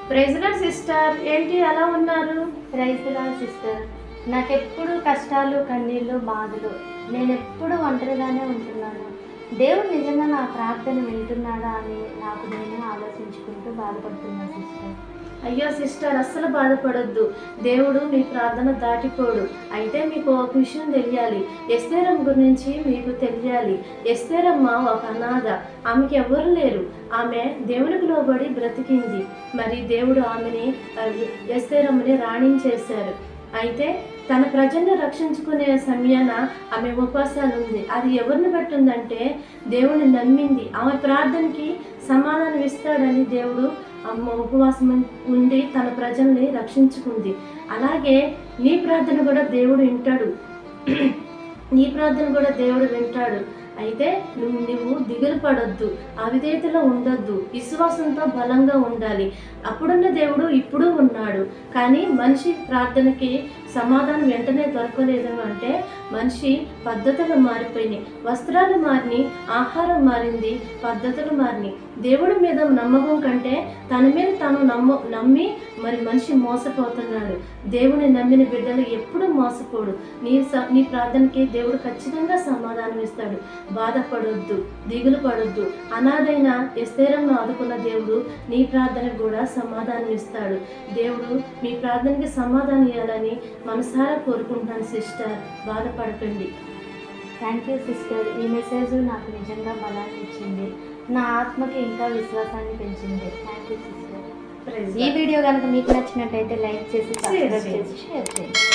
Praise lord sister, ఏంటి అలా ఉన్నారు? ప్రైజ్ లార్డ్ సిస్టర్, నాకెప్పుడు కష్టాలు కన్నీళ్ళు బాధలు, నేను ఎప్పుడు ఒంటరిగానే ఉంటున్నాను. దేవుడు నిజంగా నా ప్రార్థన వింటున్నాడా అని నాకు నేను ఆలోచించుకుంటూ బాధపడుతున్నా సిస్టర్. అయ్యో సిస్టర్, అస్సలు బాధపడొద్దు. దేవుడు మీ ప్రార్థన దాటిపోడు. అయితే మీకు ఒక విషయం తెలియాలి. ఎస్తేరమ్మ గురించి మీకు తెలియాలి. ఎస్తేరమ్మ ఒక అనాథ, ఆమెకి ఎవరు లేరు. ఆమె దేవునికి లోబడి బ్రతికింది. మరి దేవుడు ఆమెని ఎస్తేరమ్మని రాణించేశారు. అయితే తన ప్రజలను రక్షించుకునే సమయాన ఆమె ఉపవాసాలు ఉంది. అది ఎవరిని బట్టిందంటే దేవుడిని నమ్మింది. ఆమె ప్రార్థనకి సమాధానం ఇస్తాడని దేవుడు ఉపవాసం ఉండి తన ప్రజల్ని రక్షించుకుంది. అలాగే నీ ప్రార్థన కూడా దేవుడు వింటాడు. నీ ప్రార్థన కూడా దేవుడు వింటాడు. అయితే నువ్వు దిగులు పడొద్దు, అవిధేయతలో ఉండొద్దు, విశ్వాసంతో బలంగా ఉండాలి. అప్పుడున్న దేవుడు ఇప్పుడు ఉన్నాడు. కానీ మనిషి ప్రార్థనకి సమాధానం వెంటనే దొరకలేదు అంటే మనిషి పద్ధతులు మారిపోయినాయి. వస్త్రాలు మారినాయి, ఆహారం మారింది, పద్ధతులు మారినాయి. దేవుడి మీద నమ్మకం కంటే తన మీద తాను నమ్మి మరి మనిషి మోసపోతున్నాడు. దేవుని నమ్మిన బిడ్డలు ఎప్పుడు మోసపోడు. నీ ప్రార్థనకి దేవుడు ఖచ్చితంగా సమాధానం ఇస్తాడు. బాధపడొద్దు, దిగులు పడొద్దు. అనాథైన ఎస్తేరమ్ను ఆదుకున్న దేవుడు నీ ప్రార్థనకు కూడా సమాధానం ఇస్తాడు. దేవుడు మీ ప్రార్థనకి సమాధానం ఇవ్వాలని మనసారా కోరుకుంటాను సిస్టర్. బాధపడకండి. Thank you sister. ఈ మెసేజ్ నాకు నిజంగా బలాన్ని ఇచ్చింది, నా ఆత్మకి ఇంకా విశ్వాసాన్ని పెంచింది. Thank you sister. ఈ వీడియో కనుక మీకు నచ్చినట్టయితే లైక్ చేసి సబ్స్క్రైబ్ చేసి షేర్ చేయండి.